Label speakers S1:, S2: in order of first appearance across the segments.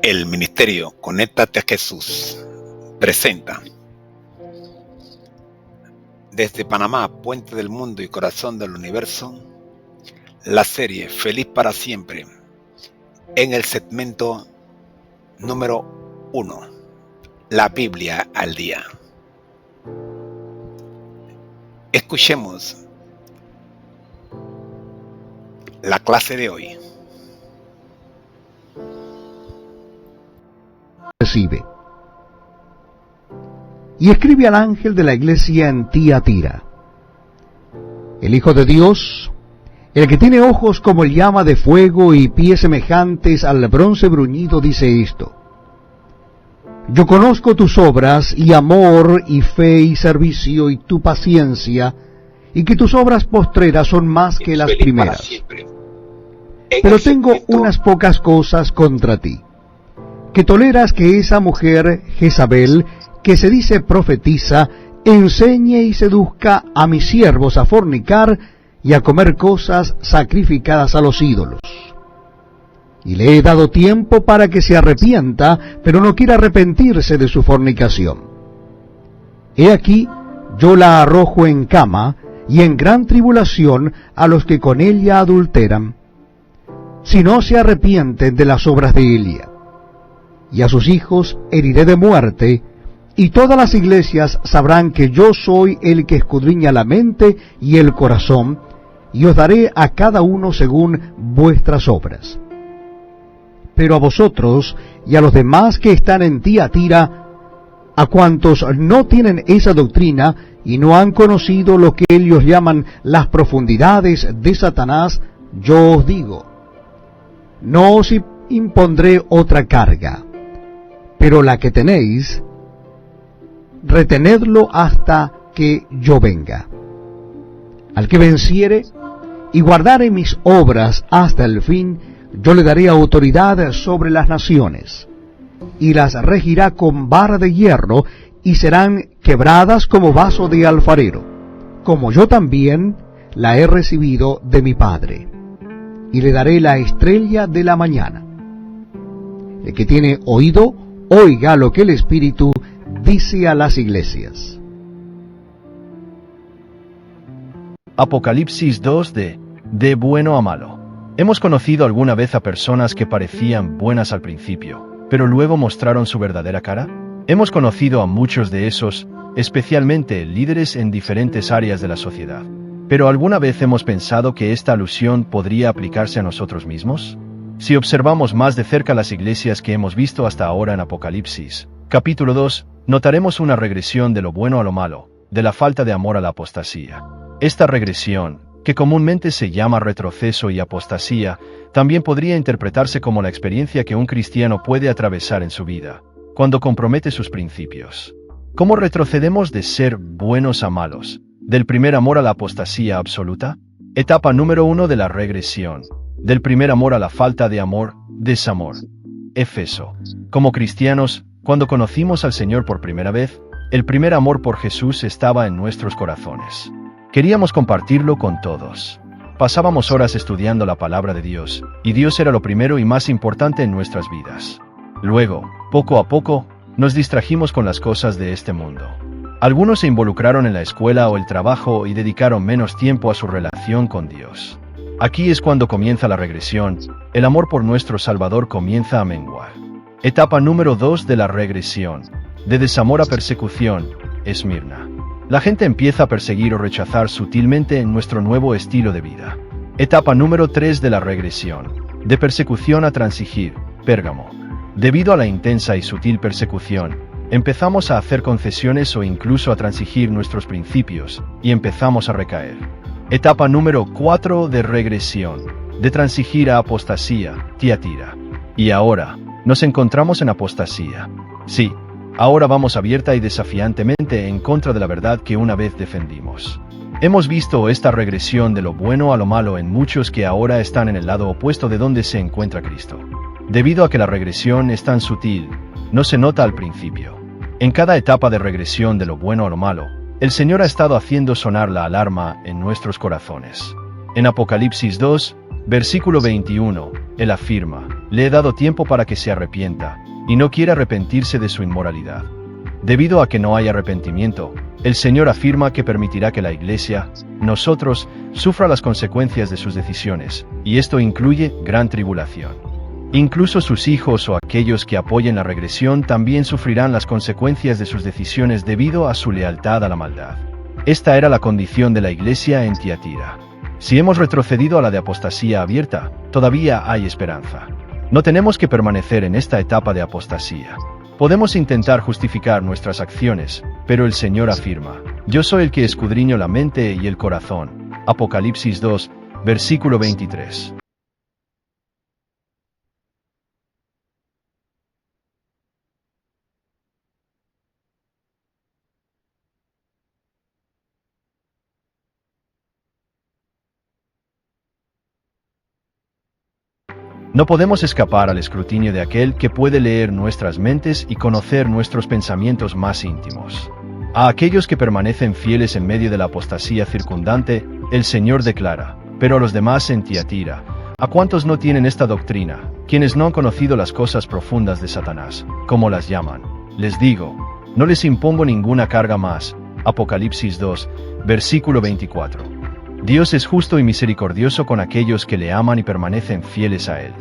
S1: El ministerio Conéctate a Jesús presenta desde Panamá, puente del mundo y corazón del universo, la serie Feliz para Siempre, en el segmento número 1, la Biblia al día. Escuchemos la clase de hoy.
S2: Recibe. Y escribe al ángel de la iglesia en Tiatira: el Hijo de Dios, el que tiene ojos como el llama de fuego y pies semejantes al bronce bruñido, dice esto: yo conozco tus obras y amor y fe y servicio y tu paciencia, y que tus obras postreras son más que las primeras. Pero tengo unas pocas cosas contra ti, que toleras que esa mujer Jezabel, que se dice profetiza, enseñe y seduzca a mis siervos a fornicar y a comer cosas sacrificadas a los ídolos. Y le he dado tiempo para que se arrepienta, pero no quiere arrepentirse de su fornicación. He aquí, yo la arrojo en cama y en gran tribulación a los que con ella adulteran, si no se arrepienten de las obras de ella. Y a sus hijos heriré de muerte, y todas las iglesias sabrán que yo soy el que escudriña la mente y el corazón, y os daré a cada uno según vuestras obras. Pero a vosotros y a los demás que están en Tiatira, a cuantos no tienen esa doctrina y no han conocido lo que ellos llaman las profundidades de Satanás, yo os digo: no os impondré otra carga, pero la que tenéis, retenedlo hasta que yo venga. Al que venciere y guardare mis obras hasta el fin, yo le daré autoridad sobre las naciones, y las regirá con vara de hierro, y serán quebradas como vaso de alfarero, como yo también la he recibido de mi Padre. Y le daré la estrella de la mañana. El que tiene oído, oiga lo que el Espíritu dice a las iglesias.
S3: Apocalipsis 2 de bueno a malo. Hemos conocido alguna vez a personas que parecían buenas al principio, pero luego mostraron su verdadera cara. Hemos conocido a muchos de esos, especialmente líderes en diferentes áreas de la sociedad. Pero ¿alguna vez hemos pensado que esta alusión podría aplicarse a nosotros mismos? Si observamos más de cerca las iglesias que hemos visto hasta ahora en Apocalipsis, capítulo 2, notaremos una regresión de lo bueno a lo malo, de la falta de amor a la apostasía. Esta regresión, que comúnmente se llama retroceso y apostasía, también podría interpretarse como la experiencia que un cristiano puede atravesar en su vida, cuando compromete sus principios. ¿Cómo retrocedemos de ser buenos a malos, del primer amor a la apostasía absoluta? Etapa número 1 de la regresión. Del primer amor a la falta de amor, desamor. Éfeso. Como cristianos, cuando conocimos al Señor por primera vez, el primer amor por Jesús estaba en nuestros corazones. Queríamos compartirlo con todos. Pasábamos horas estudiando la palabra de Dios, y Dios era lo primero y más importante en nuestras vidas. Luego, poco a poco, nos distrajimos con las cosas de este mundo. Algunos se involucraron en la escuela o el trabajo y dedicaron menos tiempo a su relación con Dios. Aquí es cuando comienza la regresión, el amor por nuestro Salvador comienza a menguar. Etapa número 2 de la regresión, de desamor a persecución, Esmirna. La gente empieza a perseguir o rechazar sutilmente en nuestro nuevo estilo de vida. Etapa número 3 de la regresión, de persecución a transigir, Pérgamo. Debido a la intensa y sutil persecución, empezamos a hacer concesiones o incluso a transigir nuestros principios, y empezamos a recaer. Etapa número 4 de regresión, de transigir a apostasía, Tiatira. Y ahora, nos encontramos en apostasía. Sí, ahora vamos abierta y desafiantemente en contra de la verdad que una vez defendimos. Hemos visto esta regresión de lo bueno a lo malo en muchos que ahora están en el lado opuesto de donde se encuentra Cristo. Debido a que la regresión es tan sutil, no se nota al principio. En cada etapa de regresión de lo bueno a lo malo, el Señor ha estado haciendo sonar la alarma en nuestros corazones. En Apocalipsis 2, Versículo 21, él afirma, le he dado tiempo para que se arrepienta, y no quiere arrepentirse de su inmoralidad. Debido a que no hay arrepentimiento, el Señor afirma que permitirá que la Iglesia, nosotros, sufra las consecuencias de sus decisiones, y esto incluye gran tribulación. Incluso sus hijos o aquellos que apoyen la regresión también sufrirán las consecuencias de sus decisiones debido a su lealtad a la maldad. Esta era la condición de la Iglesia en Tiatira. Si hemos retrocedido a la de apostasía abierta, todavía hay esperanza. No tenemos que permanecer en esta etapa de apostasía. Podemos intentar justificar nuestras acciones, pero el Señor afirma, yo soy el que escudriño la mente y el corazón. Apocalipsis 2, versículo 23. No podemos escapar al escrutinio de aquel que puede leer nuestras mentes y conocer nuestros pensamientos más íntimos. A aquellos que permanecen fieles en medio de la apostasía circundante, el Señor declara, pero a los demás en Tiatira, a cuantos no tienen esta doctrina, quienes no han conocido las cosas profundas de Satanás, como las llaman, les digo, no les impongo ninguna carga más. Apocalipsis 2, versículo 24. Dios es justo y misericordioso con aquellos que le aman y permanecen fieles a Él.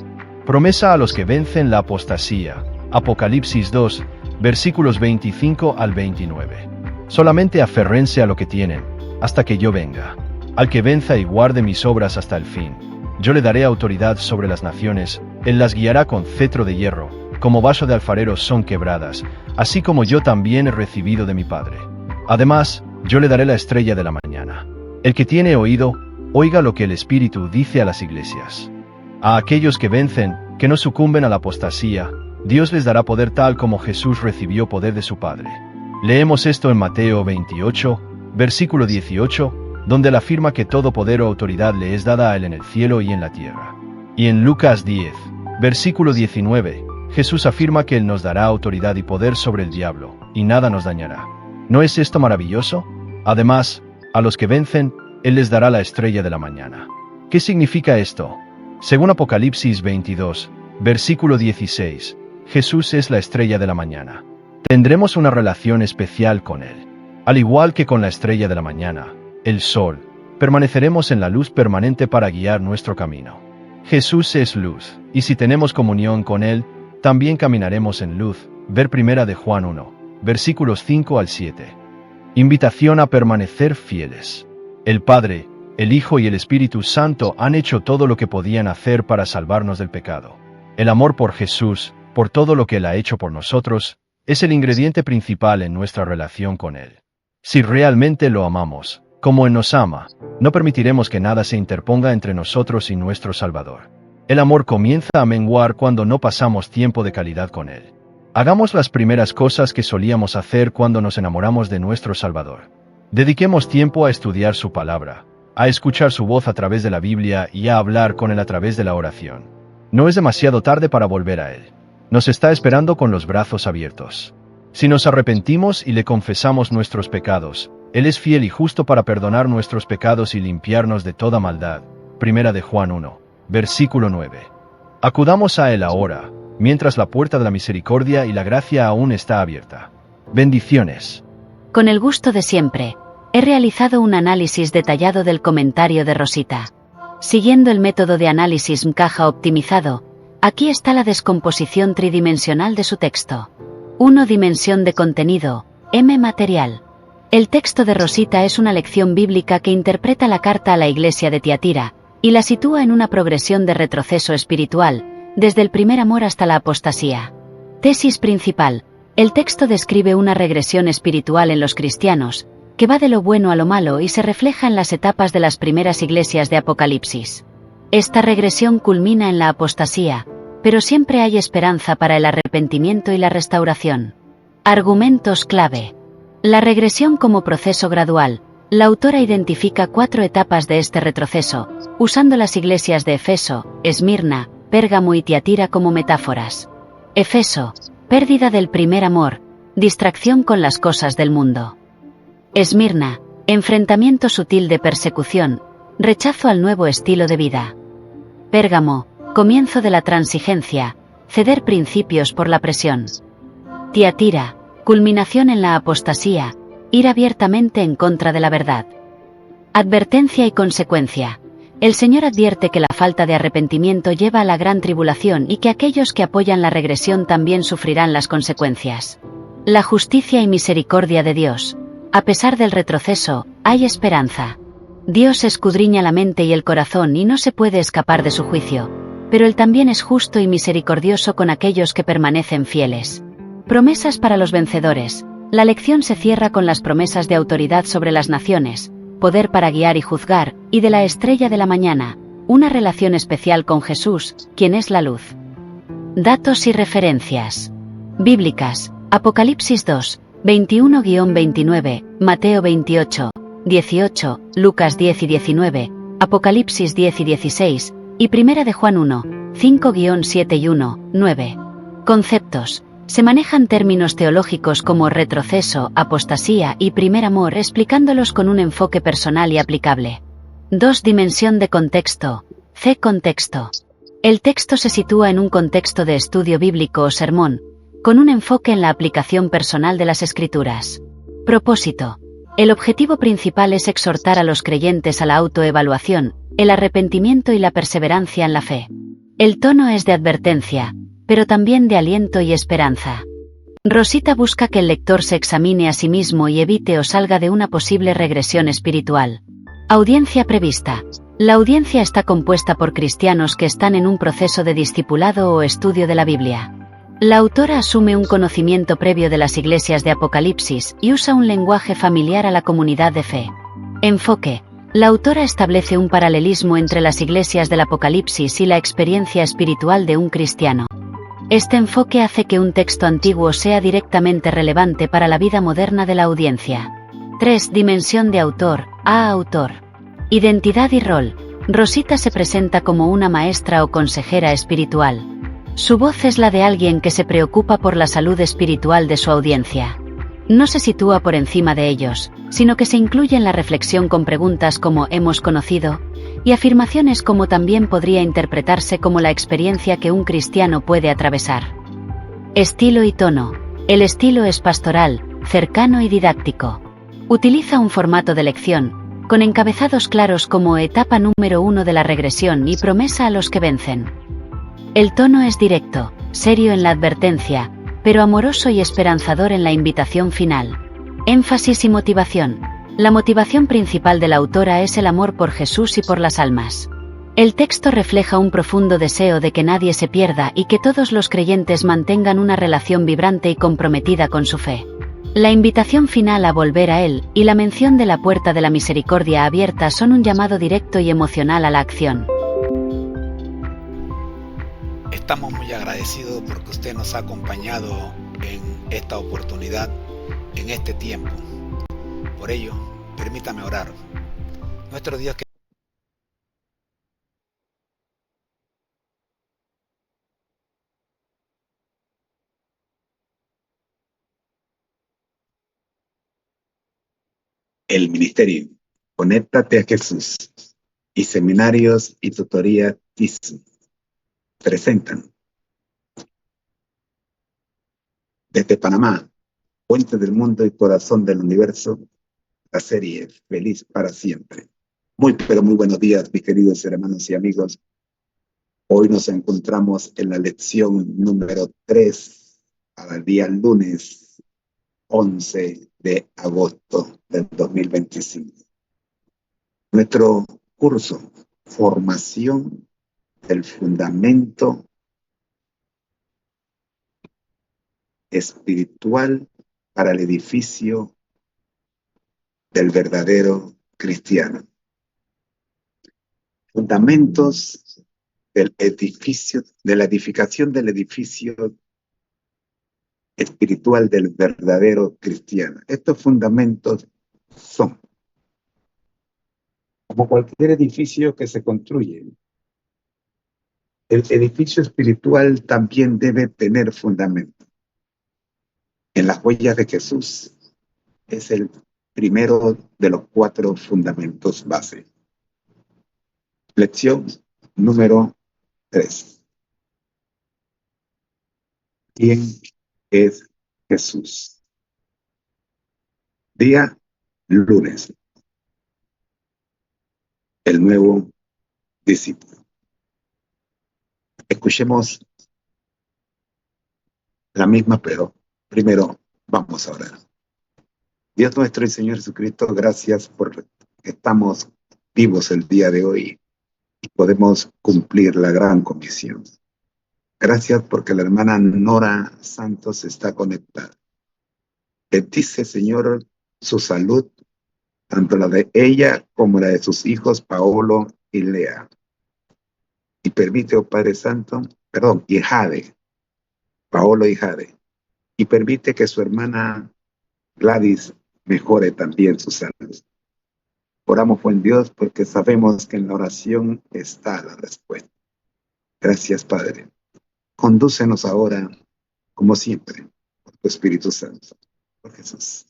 S3: Promesa a los que vencen la apostasía. Apocalipsis 2, versículos 25 al 29. Solamente aférrense a lo que tienen, hasta que yo venga. Al que venza y guarde mis obras hasta el fin, yo le daré autoridad sobre las naciones, Él las guiará con cetro de hierro, como vaso de alfarero son quebradas, así como yo también he recibido de mi Padre. Además, yo le daré la estrella de la mañana. El que tiene oído, oiga lo que el Espíritu dice a las iglesias. A aquellos que vencen, que no sucumben a la apostasía, Dios les dará poder tal como Jesús recibió poder de su Padre. Leemos esto en Mateo 28, versículo 18, donde él afirma que todo poder o autoridad le es dada a él en el cielo y en la tierra. Y en Lucas 10, versículo 19, Jesús afirma que él nos dará autoridad y poder sobre el diablo, y nada nos dañará. ¿No es esto maravilloso? Además, a los que vencen, Él les dará la estrella de la mañana. ¿Qué significa esto? Según Apocalipsis 22, versículo 16, Jesús es la estrella de la mañana. Tendremos una relación especial con Él. Al igual que con la estrella de la mañana, el sol, permaneceremos en la luz permanente para guiar nuestro camino. Jesús es luz, y si tenemos comunión con Él, también caminaremos en luz. Ver 1 de Juan 1, versículos 5 al 7. Invitación a permanecer fieles. El Padre, el Hijo y el Espíritu Santo han hecho todo lo que podían hacer para salvarnos del pecado. El amor por Jesús, por todo lo que Él ha hecho por nosotros, es el ingrediente principal en nuestra relación con Él. Si realmente lo amamos, como Él nos ama, no permitiremos que nada se interponga entre nosotros y nuestro Salvador. El amor comienza a menguar cuando no pasamos tiempo de calidad con Él. Hagamos las primeras cosas que solíamos hacer cuando nos enamoramos de nuestro Salvador. Dediquemos tiempo a estudiar su palabra, a escuchar su voz a través de la Biblia y a hablar con Él a través de la oración. No es demasiado tarde para volver a Él. Nos está esperando con los brazos abiertos. Si nos arrepentimos y le confesamos nuestros pecados, Él es fiel y justo para perdonar nuestros pecados y limpiarnos de toda maldad. 1 de Juan 1, versículo 9. Acudamos a Él ahora, mientras la puerta de la misericordia y la gracia aún está abierta. Bendiciones.
S4: Con el gusto de siempre, he realizado un análisis detallado del comentario de Rosita. Siguiendo el método de análisis caja optimizado, aquí está la descomposición tridimensional de su texto. 1 dimensión de contenido, M material. El texto de Rosita es una lección bíblica que interpreta la carta a la iglesia de Tiatira, y la sitúa en una progresión de retroceso espiritual, desde el primer amor hasta la apostasía. Tesis principal. El texto describe una regresión espiritual en los cristianos, que va de lo bueno a lo malo y se refleja en las etapas de las primeras iglesias de Apocalipsis. Esta regresión culmina en la apostasía, pero siempre hay esperanza para el arrepentimiento y la restauración. Argumentos clave. La regresión como proceso gradual. La autora identifica 4 etapas de este retroceso, usando las iglesias de Efeso, Esmirna, Pérgamo y Tiatira como metáforas. Efeso, pérdida del primer amor, distracción con las cosas del mundo. Esmirna, enfrentamiento sutil de persecución, rechazo al nuevo estilo de vida. Pérgamo, comienzo de la transigencia, ceder principios por la presión. Tiatira, culminación en la apostasía, ir abiertamente en contra de la verdad. Advertencia y consecuencia. El Señor advierte que la falta de arrepentimiento lleva a la gran tribulación y que aquellos que apoyan la regresión también sufrirán las consecuencias. La justicia y misericordia de Dios. A pesar del retroceso, hay esperanza. Dios escudriña la mente y el corazón y no se puede escapar de su juicio, pero Él también es justo y misericordioso con aquellos que permanecen fieles. Promesas para los vencedores. La lección se cierra con las promesas de autoridad sobre las naciones, poder para guiar y juzgar, y de la estrella de la mañana, una relación especial con Jesús, quien es la luz. Datos y referencias bíblicas. Apocalipsis 2, 21-29, Mateo 28, 18, Lucas 10 y 19, Apocalipsis 10 y 16, y Primera de Juan 1, 5-7 y 1, 9. Conceptos. Se manejan términos teológicos como retroceso, apostasía y primer amor, explicándolos con un enfoque personal y aplicable. 2. Dimensión de contexto. C. Contexto. El texto se sitúa en un contexto de estudio bíblico o sermón, con un enfoque en la aplicación personal de las Escrituras. Propósito. El objetivo principal es exhortar a los creyentes a la autoevaluación, el arrepentimiento y la perseverancia en la fe. El tono es de advertencia, pero también de aliento y esperanza. Rosita busca que el lector se examine a sí mismo y evite o salga de una posible regresión espiritual. Audiencia prevista. La audiencia está compuesta por cristianos que están en un proceso de discipulado o estudio de la Biblia. La autora asume un conocimiento previo de las iglesias de Apocalipsis y usa un lenguaje familiar a la comunidad de fe. Enfoque. La autora establece un paralelismo entre las iglesias del Apocalipsis y la experiencia espiritual de un cristiano. Este enfoque hace que un texto antiguo sea directamente relevante para la vida moderna de la audiencia. 3. Dimensión de autor. A. Autor. Identidad y rol. Rosita se presenta como una maestra o consejera espiritual. Su voz es la de alguien que se preocupa por la salud espiritual de su audiencia. No se sitúa por encima de ellos, sino que se incluye en la reflexión con preguntas como ¿hemos conocido? Y afirmaciones como también podría interpretarse como la experiencia que un cristiano puede atravesar. Estilo y tono. El estilo es pastoral, cercano y didáctico. Utiliza un formato de lección, con encabezados claros como etapa número 1 de la regresión y promesa a los que vencen. El tono es directo, serio en la advertencia, pero amoroso y esperanzador en la invitación final. Énfasis y motivación. La motivación principal de la autora es el amor por Jesús y por las almas. El texto refleja un profundo deseo de que nadie se pierda y que todos los creyentes mantengan una relación vibrante y comprometida con su fe. La invitación final a volver a Él y la mención de la puerta de la misericordia abierta son un llamado directo y emocional a la acción.
S1: Estamos muy agradecidos porque usted nos ha acompañado en esta oportunidad, en este tiempo. Por ello, permítame orar. Nuestro Dios, que el ministerio Conéctate a Jesús y seminarios y tutorías TISU presentan desde Panamá, Puente del Mundo y Corazón del Universo, la serie Feliz para Siempre. Muy pero muy buenos días, mis queridos hermanos y amigos. Hoy nos encontramos en la lección número 3, al día lunes 11 de agosto del 2025. Nuestro curso, Formación del Fundamento Espiritual para el Edificio del Verdadero Cristiano. Fundamentos del edificio, de la edificación del edificio espiritual del verdadero cristiano. Estos fundamentos son, como cualquier edificio que se construye, el edificio espiritual también debe tener fundamento. En las huellas de Jesús es el primero de los 4 fundamentos base. Lección número
S5: 3. ¿Quién es Jesús? Día lunes. El nuevo discípulo. Escuchemos la misma, pero primero vamos a orar. Dios nuestro y Señor Jesucristo, gracias por que estamos vivos el día de hoy y podemos cumplir la gran comisión. Gracias porque la hermana Nora Santos está conectada. Bendice, Señor, su salud, tanto la de ella como la de sus hijos Paolo y Lea. Y permite, oh Padre Santo, y Jade, Paolo y Jade. Y permite que su hermana Gladys mejore también su salud. Oramos, buen Dios, porque sabemos que en la oración está la respuesta. Gracias, Padre. Condúcenos ahora, como siempre, por tu Espíritu Santo. Por Jesús.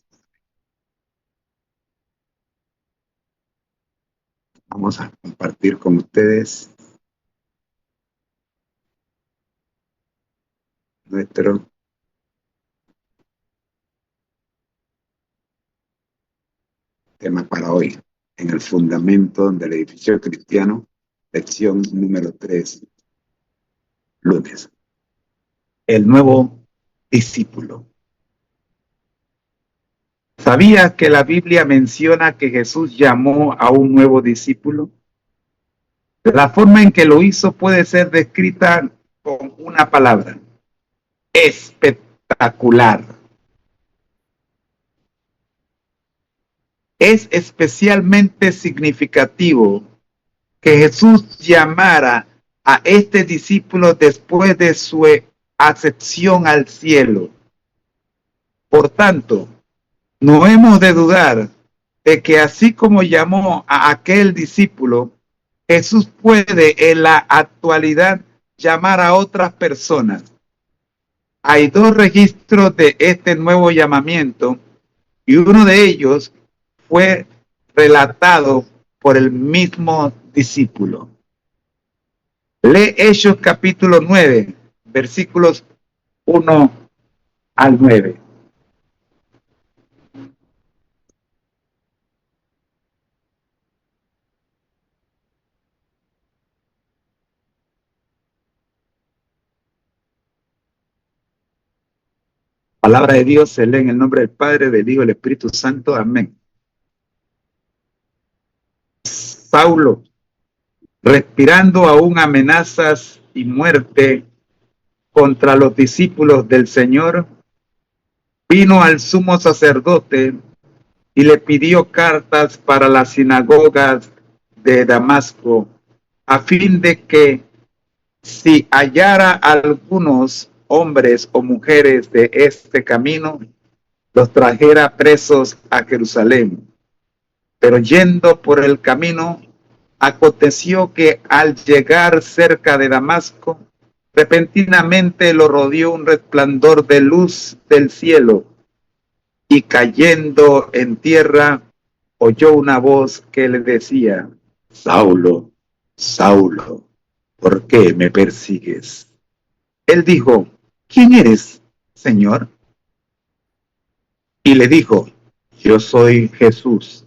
S5: Vamos a compartir con ustedes nuestro tema para hoy, en el fundamento del edificio cristiano, lección número 3, lunes. El nuevo discípulo. ¿Sabía que la Biblia menciona que Jesús llamó a un nuevo discípulo? La forma en que lo hizo puede ser descrita con una palabra: espectacular. Es especialmente significativo que Jesús llamara a este discípulo después de su ascensión al cielo. Por tanto, no hemos de dudar de que así como llamó a aquel discípulo, Jesús puede en la actualidad llamar a otras personas. Hay dos registros de este nuevo llamamiento y uno de ellos fue relatado por el mismo discípulo. Lee Hechos capítulo 9, versículos 1 al 9. Palabra de Dios se lee en el nombre del Padre, del Hijo y del Espíritu Santo. Amén. Saulo, respirando aún amenazas y muerte contra los discípulos del Señor, vino al sumo sacerdote y le pidió cartas para las sinagogas de Damasco, a fin de que si hallara algunos hombres o mujeres de este camino, los trajera presos a Jerusalén. Pero yendo por el camino, aconteció que al llegar cerca de Damasco, repentinamente lo rodeó un resplandor de luz del cielo, y cayendo en tierra, oyó una voz que le decía: Saulo, Saulo, ¿por qué me persigues? Él dijo: ¿quién eres, Señor? Y le dijo: yo soy Jesús,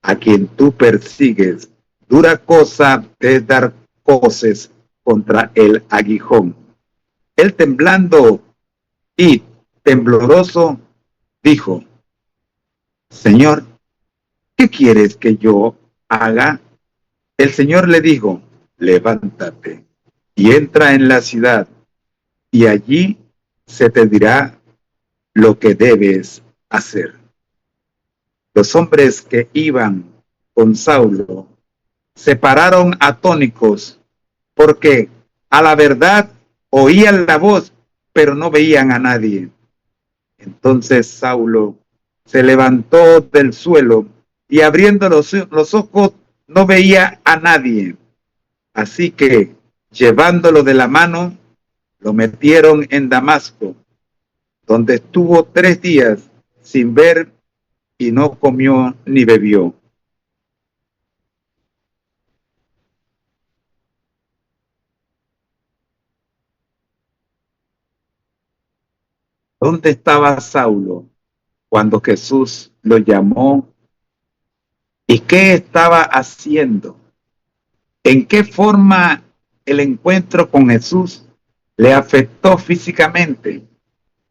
S5: a quien tú persigues. Dura cosa es dar coces contra el aguijón. Él, temblando y tembloroso, dijo: Señor, ¿qué quieres que yo haga? El Señor le dijo: levántate y entra en la ciudad, y allí se te dirá lo que debes hacer. Los hombres que iban con Saulo se pararon atónitos, porque a la verdad oían la voz, pero no veían a nadie. Entonces Saulo se levantó del suelo y abriendo los ojos no veía a nadie. Así que, llevándolo de la mano, lo metieron en Damasco, donde estuvo 3 días sin ver y no comió ni bebió. ¿Dónde estaba Saulo cuando Jesús lo llamó? ¿Y qué estaba haciendo? ¿En qué forma el encuentro con Jesús le afectó físicamente?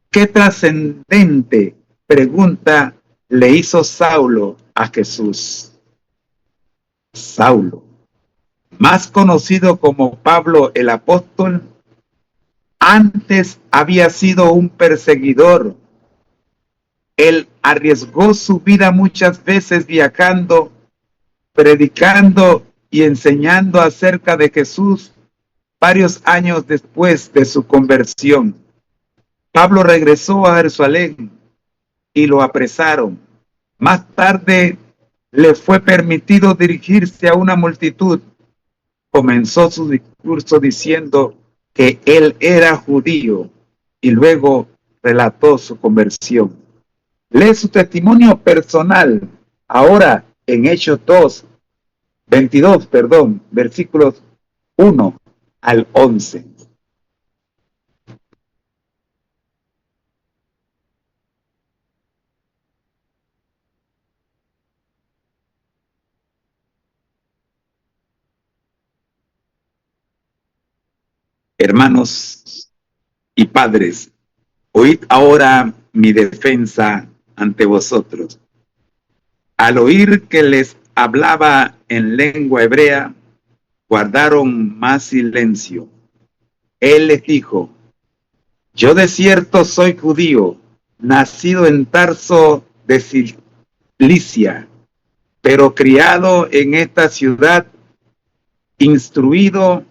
S5: ¿Qué trascendente pregunta le hizo Saulo a Jesús? Saulo, más conocido como Pablo el apóstol, antes había sido un perseguidor. Él arriesgó su vida muchas veces viajando, predicando y enseñando acerca de Jesús varios años después de su conversión. Pablo regresó a Jerusalén y lo apresaron. Más tarde le fue permitido dirigirse a una multitud. Comenzó su discurso diciendo que él era judío y luego relató su conversión. Lee su testimonio personal ahora en Hechos 22, versículos 1 al 11. Hermanos y padres, oíd ahora mi defensa ante vosotros. Al oír que les hablaba en lengua hebrea, guardaron más silencio. Él les dijo: yo de cierto soy judío, nacido en Tarso de Cilicia, pero criado en esta ciudad, instruido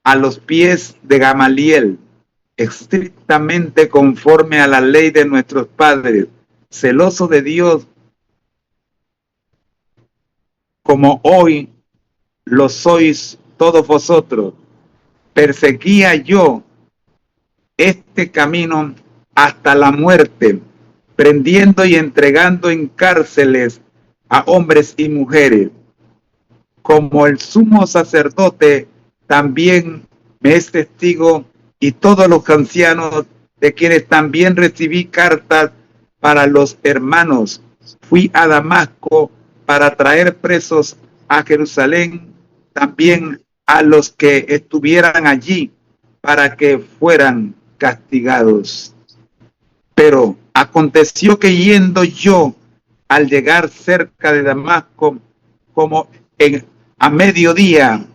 S5: a los pies de Gamaliel, estrictamente conforme a la ley de nuestros padres, celoso de Dios, como hoy lo sois todos vosotros. Perseguía yo este camino hasta la muerte, prendiendo y entregando en cárceles a hombres y mujeres. Como el sumo sacerdote también me es testigo, y todos los ancianos, de quienes también recibí cartas para los hermanos. Fui a Damasco para traer presos a Jerusalén también a los que estuvieran allí, para que fueran castigados. Pero aconteció que yendo yo, al llegar cerca de Damasco, como a mediodía,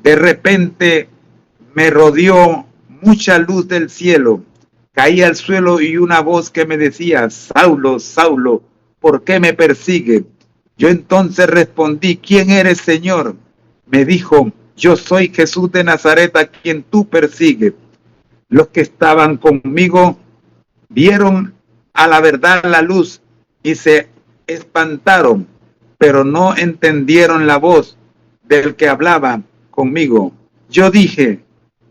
S5: de repente me rodeó mucha luz del cielo. Caí al suelo y una voz que me decía: Saulo, Saulo, ¿por qué me persigue? Yo entonces respondí: ¿quién eres, Señor? Me dijo: yo soy Jesús de Nazaret, a quien tú persigues. Los que estaban conmigo vieron a la verdad la luz y se espantaron, pero no entendieron la voz del que hablaba conmigo. Yo dije: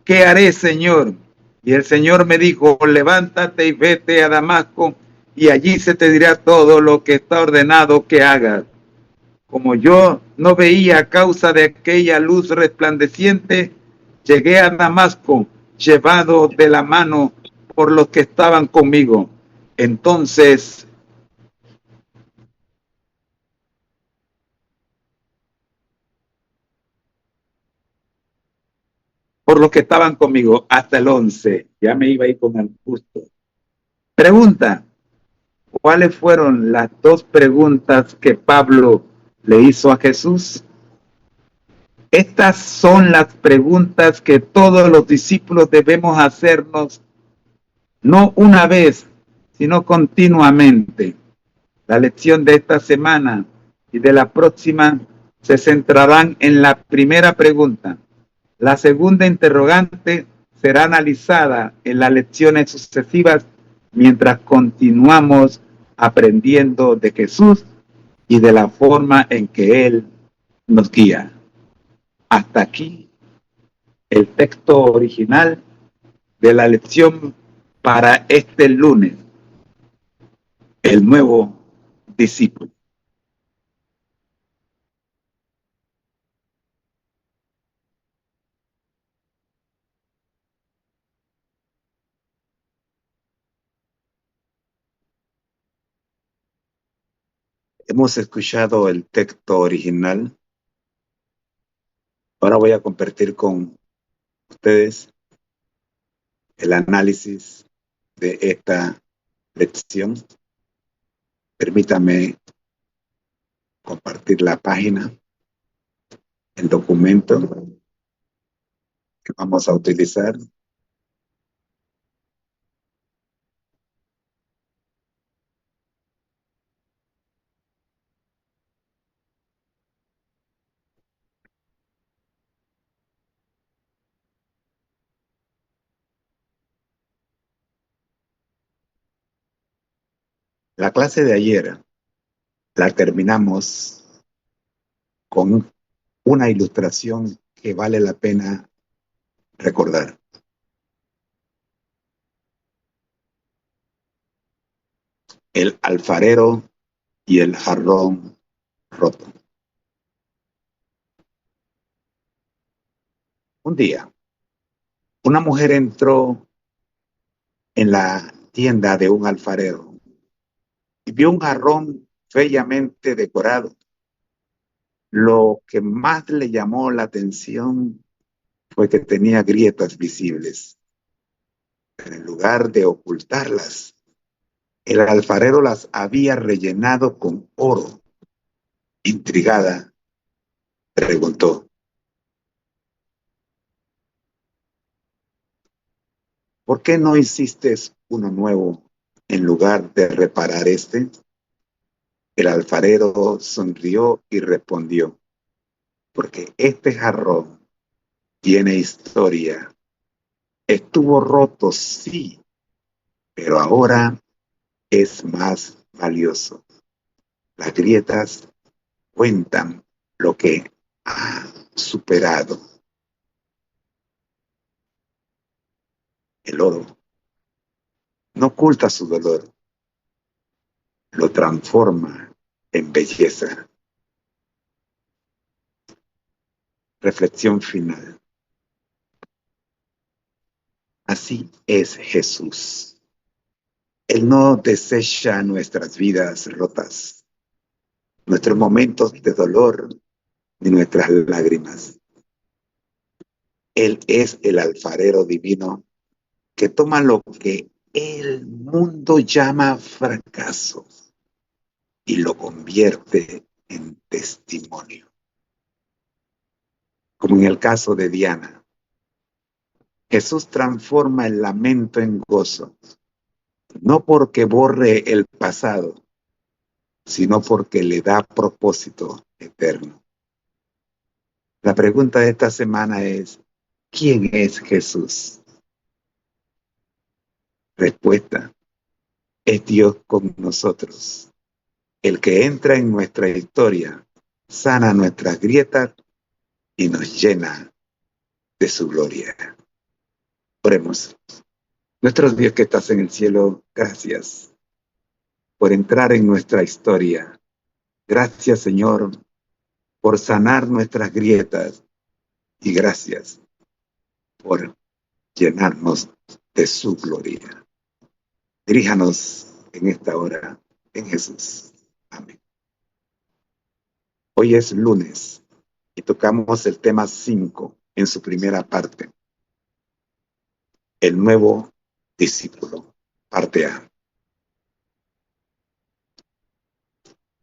S5: ¿qué haré, Señor? Y el Señor me dijo: levántate y vete a Damasco, y allí se te dirá todo lo que está ordenado que hagas. Como yo no veía a causa de aquella luz resplandeciente, llegué a Damasco, llevado de la mano por los que estaban conmigo. Entonces, por los que estaban conmigo, hasta el 11. Ya me iba a ir con el gusto. Pregunta: ¿cuáles fueron las dos preguntas que Pablo le hizo a Jesús? Estas son las preguntas que todos los discípulos debemos hacernos, no una vez, sino continuamente. La lección de esta semana y de la próxima se centrarán en la primera pregunta. La segunda interrogante será analizada en las lecciones sucesivas mientras continuamos aprendiendo de Jesús y de la forma en que Él nos guía. Hasta aquí el texto original de la lección para este lunes, el nuevo discípulo. Hemos escuchado el texto original. Ahora voy a compartir con ustedes el análisis de esta lección. Permítame compartir la página, el documento que vamos a utilizar. La clase de ayer la terminamos con una ilustración que vale la pena recordar. El alfarero y el jarrón roto. Un día, una mujer entró en la tienda de un alfarero y vio un jarrón bellamente decorado. Lo que más le llamó la atención fue que tenía grietas visibles. Pero en lugar de ocultarlas, el alfarero las había rellenado con oro. Intrigada, preguntó: ¿por qué no hiciste uno nuevo en lugar de reparar este? El alfarero sonrió y respondió: porque este jarrón tiene historia. Estuvo roto, sí, pero ahora es más valioso. Las grietas cuentan lo que ha superado. El oro no oculta su dolor, lo transforma en belleza. Reflexión final. Así es Jesús. Él no desecha nuestras vidas rotas, nuestros momentos de dolor ni nuestras lágrimas. Él es el alfarero divino que toma lo que el mundo llama fracaso y lo convierte en testimonio. Como en el caso de Diana, Jesús transforma el lamento en gozo, no porque borre el pasado, sino porque le da propósito eterno. La pregunta de esta semana es: ¿quién es Jesús? Respuesta: es Dios con nosotros, el que entra en nuestra historia, sana nuestras grietas y nos llena de su gloria. Oremos. Nuestro Dios que estás en el cielo, gracias por entrar en nuestra historia. Gracias, Señor, por sanar nuestras grietas y gracias por llenarnos de su gloria. Diríjanos en esta hora en Jesús. Amén. Hoy es lunes y tocamos el tema 5 en su primera parte. El nuevo discípulo, parte A.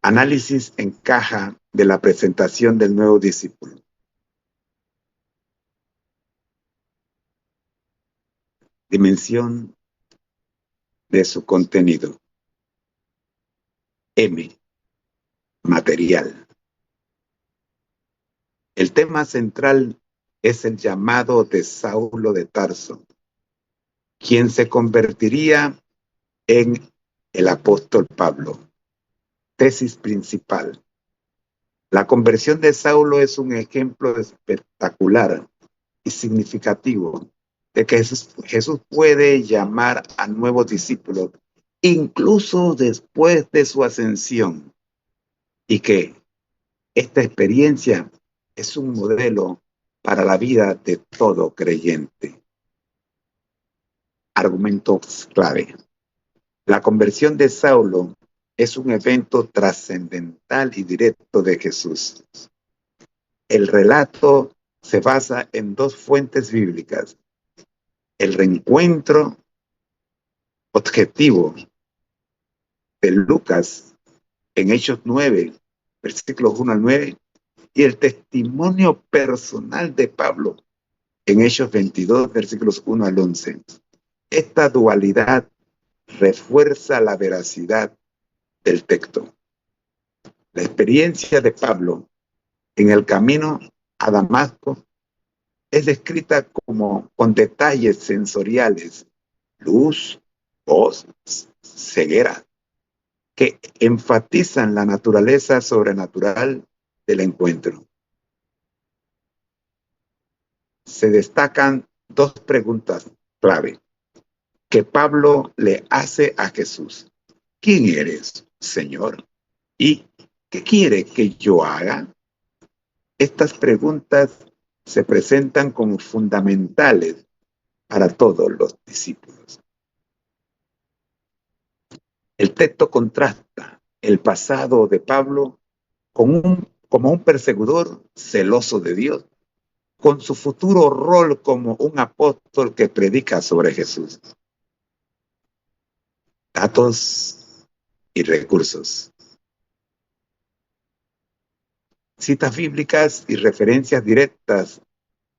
S5: Análisis en caja de la presentación del nuevo discípulo. Dimensión de su contenido. M. Material. El tema central es el llamado de Saulo de Tarso, quien se convertiría en el apóstol Pablo. Tesis principal. La conversión de Saulo es un ejemplo espectacular y significativo de que Jesús puede llamar a nuevos discípulos incluso después de su ascensión, y que esta experiencia es un modelo para la vida de todo creyente. Argumentos clave. La conversión de Saulo es un evento trascendental y directo de Jesús. El relato se basa en dos fuentes bíblicas: el reencuentro objetivo de Lucas en Hechos 9, versículos 1 al 9, y el testimonio personal de Pablo en Hechos 22, versículos 1 al 11. Esta dualidad refuerza la veracidad del texto. La experiencia de Pablo en el camino a Damasco es descrita como con detalles sensoriales, luz, voz, ceguera, que enfatizan la naturaleza sobrenatural del encuentro. Se destacan dos preguntas clave que Pablo le hace a Jesús. ¿Quién eres, Señor? ¿Y qué quiere que yo haga? Estas preguntas se presentan como fundamentales para todos los discípulos. El texto contrasta el pasado de Pablo como un perseguidor celoso de Dios con su futuro rol como un apóstol que predica sobre Jesús. Datos y recursos. Citas bíblicas y referencias directas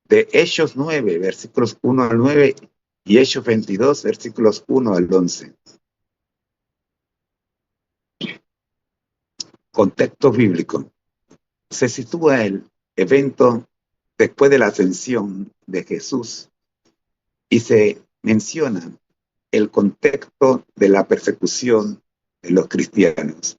S5: de Hechos 9, versículos 1 al 9 y Hechos 22, versículos 1 al 11. Contexto bíblico. Se sitúa el evento después de la ascensión de Jesús y se menciona el contexto de la persecución de los cristianos.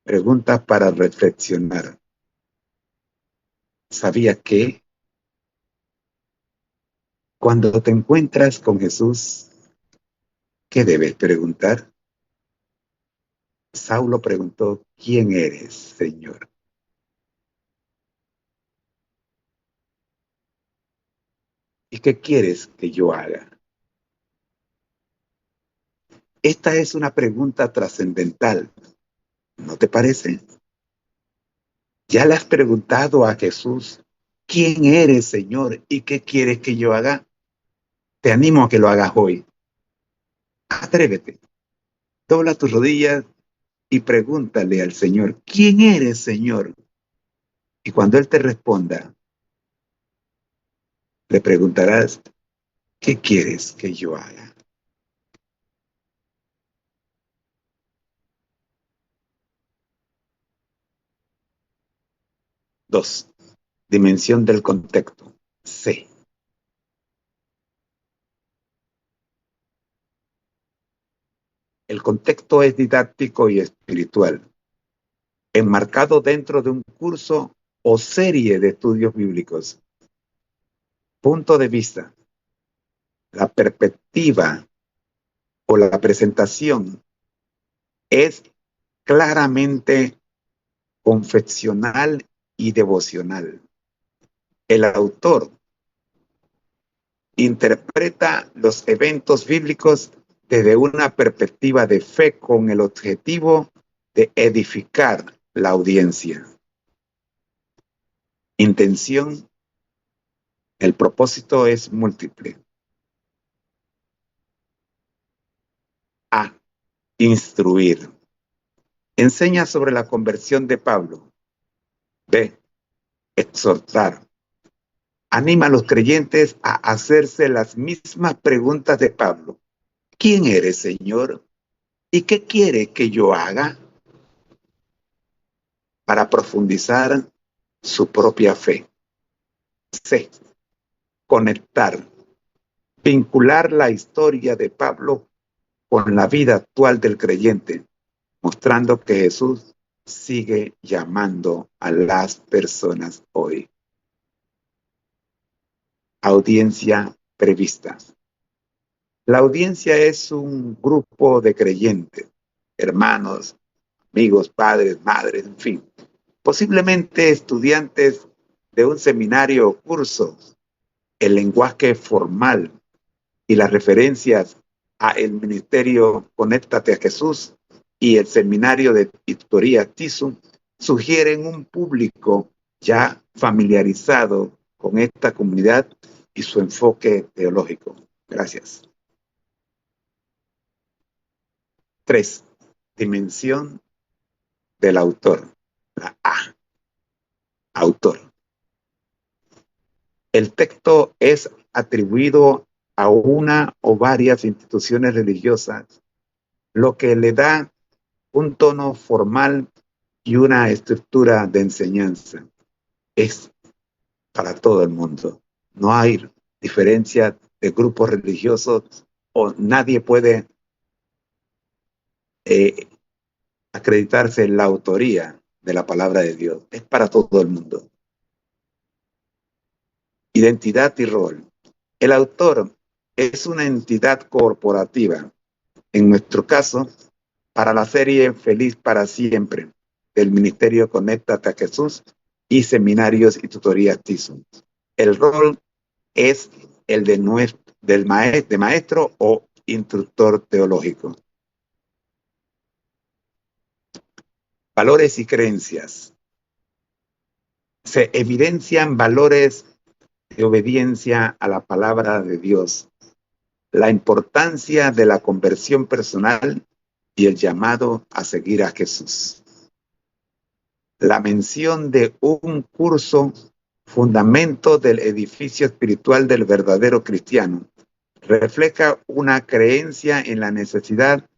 S5: Preguntas para reflexionar. ¿Sabías que cuando te encuentras con Jesús, qué debes preguntar? Saulo preguntó: ¿quién eres, Señor? ¿Y qué quieres que yo haga? Esta es una pregunta trascendental, ¿no te parece? ¿Ya le has preguntado a Jesús: ¿quién eres, Señor? ¿Y qué quieres que yo haga? Te animo a que lo hagas hoy. Atrévete, dobla tus rodillas y pregúntale al Señor: ¿quién eres, Señor? Y cuando Él te responda, le preguntarás: ¿qué quieres que yo haga? Dos, dimensión del contexto. C. El contexto es didáctico y espiritual, enmarcado dentro de un curso o serie de estudios bíblicos. Punto de vista. La perspectiva o la presentación es claramente confesional y devocional. El autor interpreta los eventos bíblicos desde una perspectiva de fe con el objetivo de edificar la audiencia. Intención. El propósito es múltiple. A. Instruir. Enseña sobre la conversión de Pablo. B. Exhortar. Anima a los creyentes a hacerse las mismas preguntas de Pablo. ¿Quién eres, Señor? ¿Y qué quiere que yo haga? Para profundizar su propia fe. C. Conectar. Vincular la historia de Pablo con la vida actual del creyente, mostrando que Jesús sigue llamando a las personas hoy. Audiencia prevista. La audiencia es un grupo de creyentes, hermanos, amigos, padres, madres, en fin, posiblemente estudiantes de un seminario o curso, el lenguaje formal y las referencias a el ministerio Conéctate a Jesús y el seminario de tutoría TISU sugieren un público ya familiarizado con esta comunidad y su enfoque teológico. Gracias. 3. Dimensión del autor. La A. Autor. El texto es atribuido a una o varias instituciones religiosas, lo que le da un tono formal y una estructura de enseñanza. Es para todo el mundo. No hay diferencia de grupos religiosos o nadie puede acreditarse en la autoría de la palabra de Dios. Es para todo el mundo. Identidad y rol. El autor es una entidad corporativa. En nuestro caso, para la serie Feliz para Siempre, del Ministerio Conéctate a Jesús y Seminarios y Tutorías TISU. El rol es el de maestro o instructor teológico. Valores y creencias. Se evidencian valores de obediencia a la palabra de Dios, la importancia de la conversión personal y el llamado a seguir a Jesús. La mención de un curso, fundamento del edificio espiritual del verdadero cristiano, refleja una creencia en la necesidad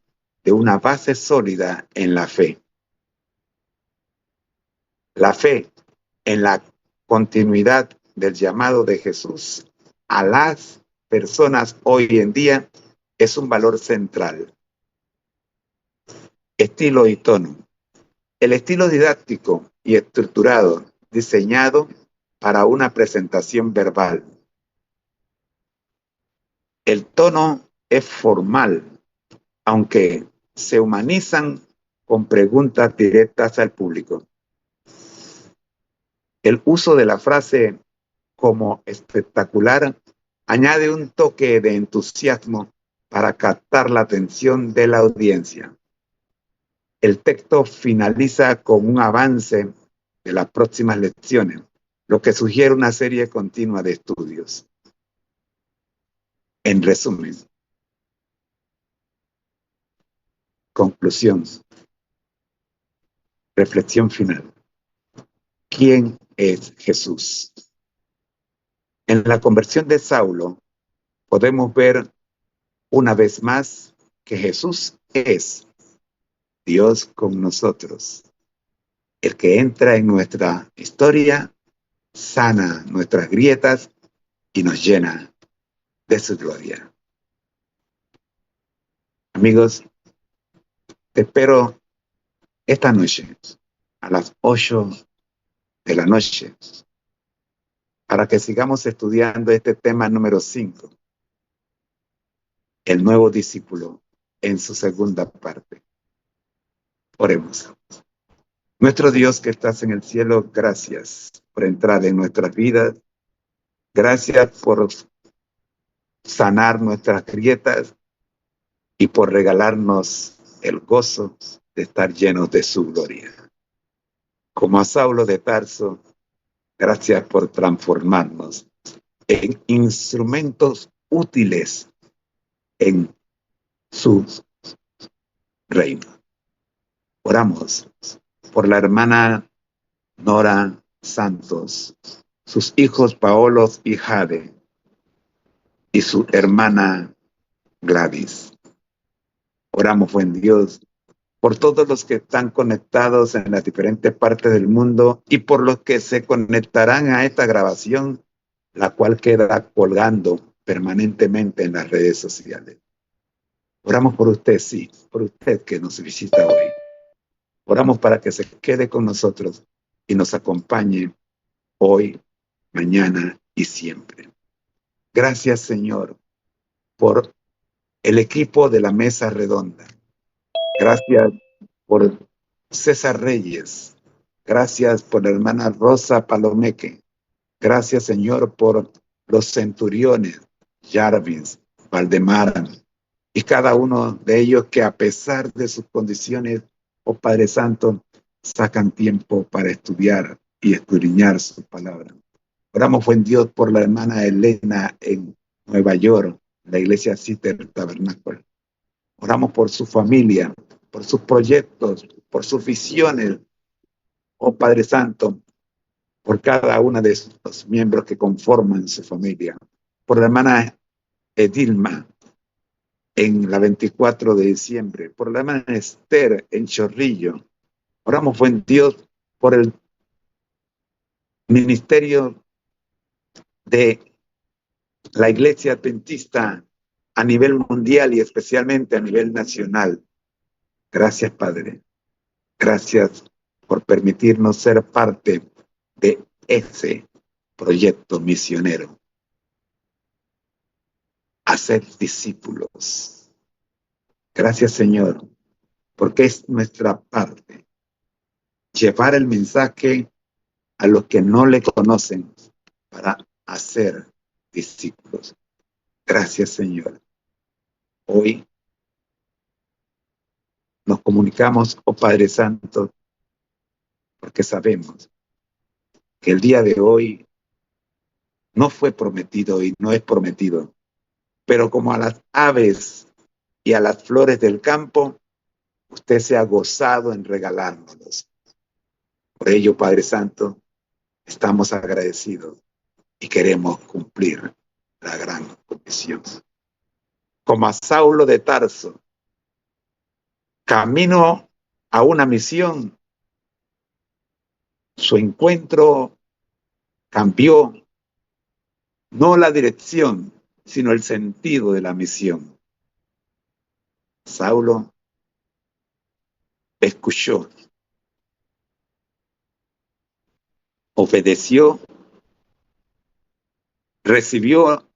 S5: de una base sólida en la fe. La fe en la continuidad del llamado de Jesús a las personas hoy en día es un valor central. Estilo y tono. El estilo didáctico y estructurado diseñado para una presentación verbal. El tono es formal, aunque se humanizan con preguntas directas al público. El uso de la frase como espectacular añade un toque de entusiasmo para captar la atención de la audiencia. El texto finaliza con un avance de las próximas lecciones, lo que sugiere una serie continua de estudios. En resumen, conclusión, reflexión final. ¿Quién es Jesús? En la conversión de Saulo podemos ver una vez más que Jesús es Dios con nosotros, el que entra en nuestra historia, sana nuestras grietas y nos llena de su gloria. Amigos, te espero esta noche a las 8 de la noche para que sigamos estudiando este tema número 5, el nuevo discípulo, en su segunda parte. Oremos. Nuestro Dios que estás en el cielo, gracias por entrar en nuestras vidas. Gracias por sanar nuestras grietas y por regalarnos el gozo de estar llenos de su gloria. Como a Saulo de Tarso, gracias por transformarnos en instrumentos útiles en su reino. Oramos por la hermana Nora Santos, sus hijos Paolo y Jade, y su hermana Gladys. Oramos, buen Dios, por todos los que están conectados en las diferentes partes del mundo y por los que se conectarán a esta grabación, la cual queda colgando permanentemente en las redes sociales. Oramos por usted, sí, por usted que nos visita hoy. Oramos para que se quede con nosotros y nos acompañe hoy, mañana y siempre. Gracias, Señor, por el equipo de la mesa redonda. Gracias por César Reyes. Gracias por la hermana Rosa Palomeque. Gracias, Señor, por los centuriones, Jarvis, Valdemar, y cada uno de ellos que a pesar de sus condiciones, oh Padre Santo, sacan tiempo para estudiar y escudriñar su palabra. Oramos, buen Dios, por la hermana Elena en Nueva York, la iglesia Sister Tabernáculo. Oramos por su familia, por sus proyectos, por sus visiones, oh Padre Santo, por cada uno de los miembros que conforman su familia. Por la hermana Edilma en la 24 de diciembre, por la hermana Esther en Chorrillo. Oramos, buen Dios, por el ministerio de la iglesia adventista a nivel mundial y especialmente a nivel nacional. Gracias, Padre. Gracias por permitirnos ser parte de ese proyecto misionero. Hacer discípulos. Gracias, Señor, porque es nuestra parte llevar el mensaje a los que no le conocen para hacer discípulos. Gracias, Señor. Hoy nos comunicamos, oh Padre Santo, porque sabemos que el día de hoy no fue prometido y no es prometido, pero como a las aves y a las flores del campo, usted se ha gozado en regalárnoslos. Por ello, Padre Santo, estamos agradecidos y queremos cumplir la gran comisión. Como a Saulo de Tarso, camino a una misión, su encuentro cambió no la dirección, sino el sentido de la misión. Saulo escuchó, obedeció, recibió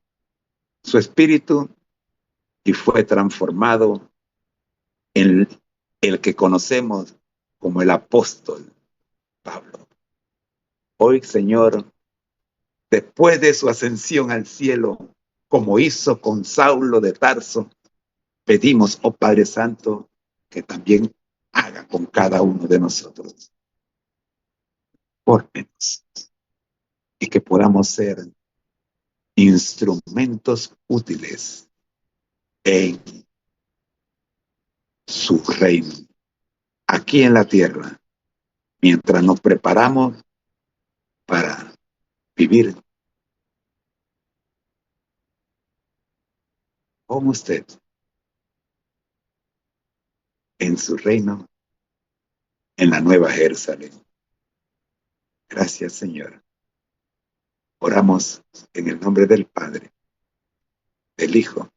S5: su espíritu y fue transformado en el que conocemos como el apóstol Pablo. Hoy, Señor, después de su ascensión al cielo, como hizo con Saulo de Tarso, pedimos, oh Padre Santo, que también haga con cada uno de nosotros. Fórmenos y que podamos ser instrumentos útiles en su reino, aquí en la tierra, mientras nos preparamos para vivir con usted en su reino, en la Nueva Jerusalén. Gracias, Señor. Oramos en el nombre del Padre, del Hijo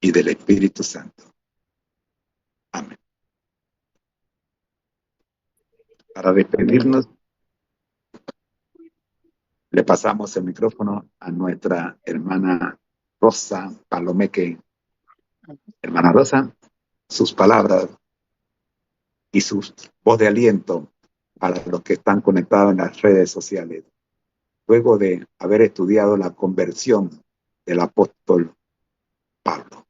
S5: y del Espíritu Santo. Amén. Para despedirnos, le pasamos el micrófono a nuestra hermana Rosa Palomeque. Hermana Rosa, sus palabras y su voz de aliento para los que están conectados en las redes sociales, luego de haber estudiado la conversión del apóstol Pablo,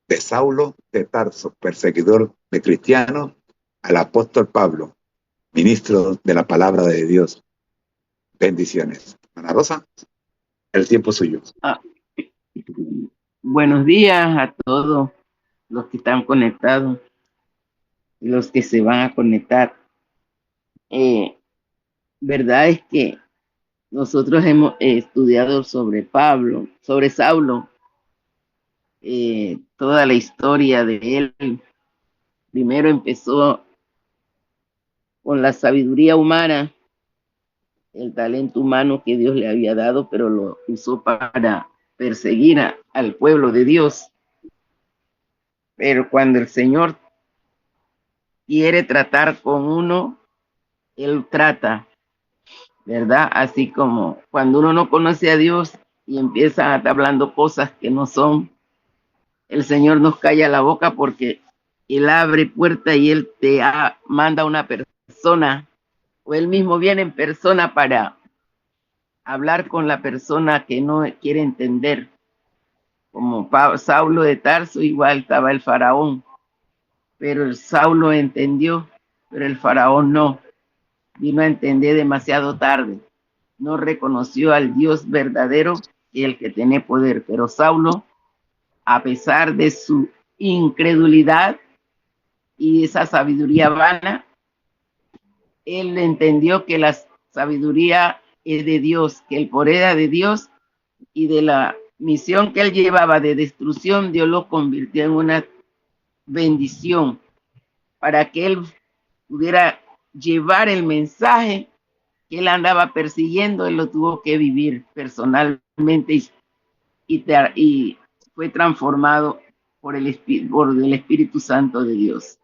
S5: de Saulo de Tarso, perseguidor de cristianos, al apóstol Pablo, ministro de la palabra de Dios. Bendiciones. Ana Rosa, el tiempo es suyo.
S6: Buenos días a todos los que están conectados y los que se van a conectar. Verdad es que nosotros hemos estudiado sobre Pablo, sobre Saulo, toda la historia de él. Primero empezó con la sabiduría humana, el talento humano que Dios le había dado, pero lo usó para perseguir al pueblo de Dios. Pero cuando el Señor quiere tratar con uno, Él trata, ¿verdad? Así como cuando uno no conoce a Dios y empieza a estar hablando cosas que no son, el Señor nos calla la boca porque Él abre puerta y Él te manda a una persona, o Él mismo viene en persona para hablar con la persona que no quiere entender. Como Saulo de Tarso, igual estaba el faraón, pero el Saulo entendió, pero el faraón no. Vino a entender demasiado tarde. No reconoció al Dios verdadero y el que tiene poder. Pero Saulo, a pesar de su incredulidad y esa sabiduría vana, él entendió que la sabiduría es de Dios, que el poder era de Dios, y de la misión que él llevaba de destrucción, Dios lo convirtió en una bendición para que él pudiera llevar el mensaje que él andaba persiguiendo. Él lo tuvo que vivir personalmente y fue transformado por el Espíritu Santo de Dios.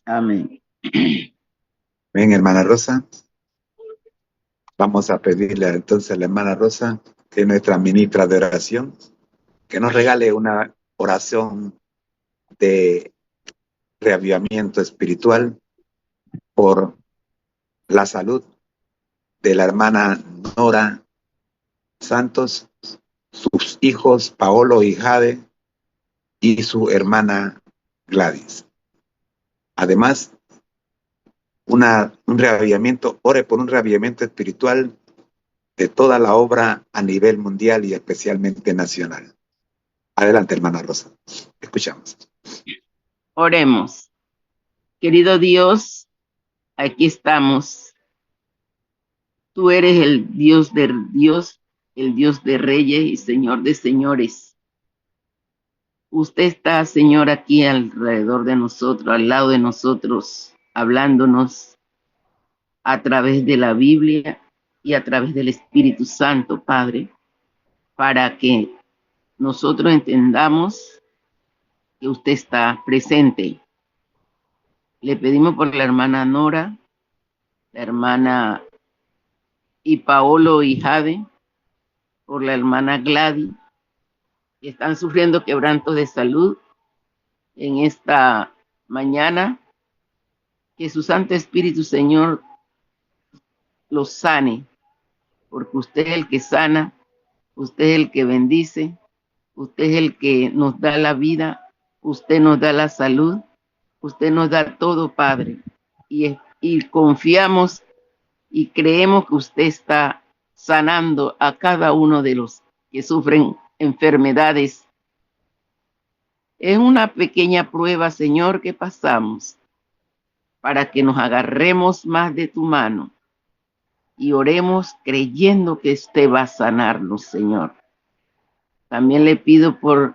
S6: Amén.
S5: Ven, hermana Rosa. Vamos a pedirle entonces a la hermana Rosa, que es nuestra ministra de oración, que nos regale una oración de reavivamiento espiritual por la salud de la hermana Nora Santos, sus hijos Paolo y Jade y su hermana Gladys. Además, un reavivamiento, ore por un reavivamiento espiritual de toda la obra a nivel mundial y especialmente nacional. Adelante, hermana Rosa. Escuchamos.
S6: Oremos. Querido Dios, aquí estamos. Tú eres el Dios de Dios, el Dios de reyes y Señor de señores. Usted está, Señor, aquí alrededor de nosotros, al lado de nosotros, hablándonos a través de la Biblia y a través del Espíritu Santo, Padre, para que nosotros entendamos que usted está presente. Le pedimos por la hermana Nora, la hermana y Paolo y Jade, por la hermana Gladys, que están sufriendo quebrantos de salud en esta mañana. Que su Santo Espíritu, Señor, los sane, porque usted es el que sana, usted es el que bendice, usted es el que nos da la vida, usted nos da la salud, usted nos da todo, Padre. Y confiamos y creemos que usted está sanando a cada uno de los que sufren enfermedades. Es una pequeña prueba, Señor, que pasamos para que nos agarremos más de tu mano y oremos creyendo que usted va a sanarnos, Señor. También le pido por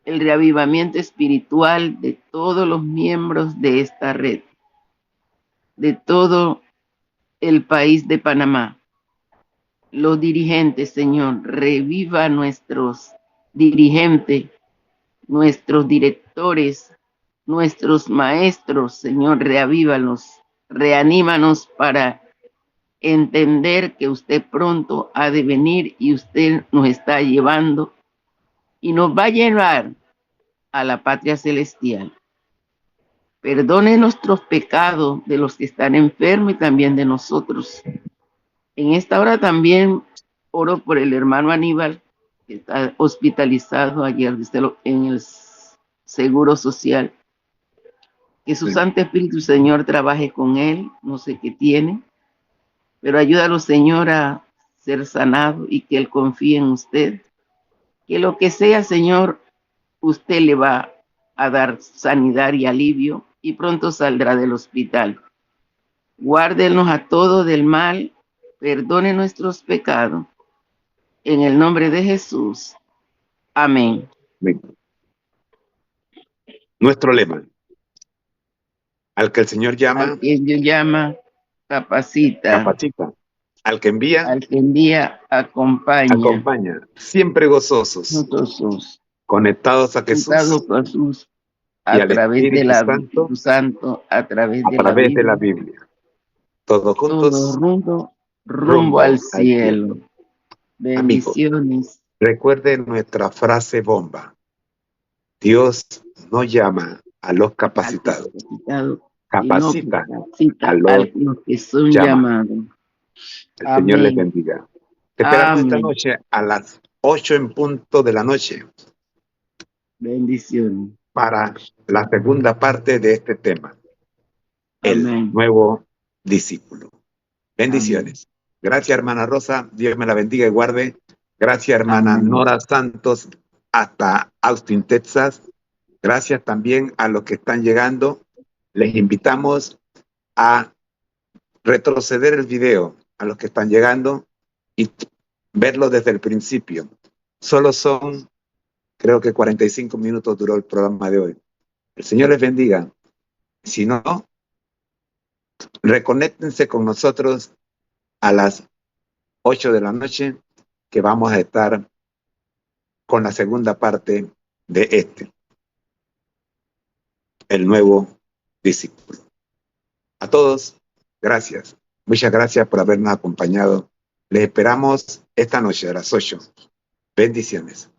S6: el reavivamiento espiritual de todos los miembros de esta red, de todo el país de Panamá. Los dirigentes, Señor, reviva nuestros dirigentes, nuestros directores, nuestros maestros, Señor, reavívalos, reanímanos para entender que usted pronto ha de venir y usted nos está llevando y nos va a llevar a la patria celestial. Perdone nuestros pecados de los que están enfermos y también de nosotros. En esta hora también oro por el hermano Aníbal, que está hospitalizado ayer en el Seguro Social. Que su Santo Espíritu, Señor, trabaje con él, no sé qué tiene, pero ayúdalo, Señor, a ser sanado y que él confíe en usted. Que lo que sea, Señor, usted le va a dar sanidad y alivio y pronto saldrá del hospital. Guárdenos a todos del mal, perdone nuestros pecados. En el nombre de Jesús. Amén.
S5: Amén. Nuestro lema. Al que el Señor llama,
S6: al que Dios llama, capacita.
S5: Capacita. Al que envía,
S6: al que envía, acompaña.
S5: Acompaña. Siempre gozosos.
S6: Nosotros,
S5: conectados a Jesús.
S6: A través de la Espíritu Santo, a través
S5: de la Biblia. Todos juntos.
S6: Todo rumbo al cielo. Bendiciones.
S5: Amigos, recuerden nuestra frase bomba. Dios no llama a los capacitados. capacita
S6: capacita
S5: a
S6: a
S5: los
S6: los que son
S5: llamados.
S6: llamados.
S5: El Señor les
S6: Amén.
S5: bendiga. Te esperamos esta
S6: Amén.
S5: noche a las 8 en punto de la noche
S6: Bendiciones.
S5: para la segunda parte de este tema, el
S6: Amén.
S5: nuevo discípulo.
S6: Amén.
S5: Bendiciones. Gracias, hermana Rosa. Dios me la bendiga y guarde. Gracias, hermana
S6: Amén.
S5: Nora Santos, hasta Austin, Texas. Gracias también a los que están llegando. Les invitamos a retroceder el video a los que están llegando y verlo desde el principio. Solo son, creo que 45 minutos duró el programa de hoy. El Señor les bendiga. Si no, reconéctense con nosotros a las 8 de la noche, que vamos a estar con la segunda parte de el nuevo discípulo. A todos, gracias. Muchas gracias por habernos acompañado. Les esperamos esta noche a las 8. Bendiciones.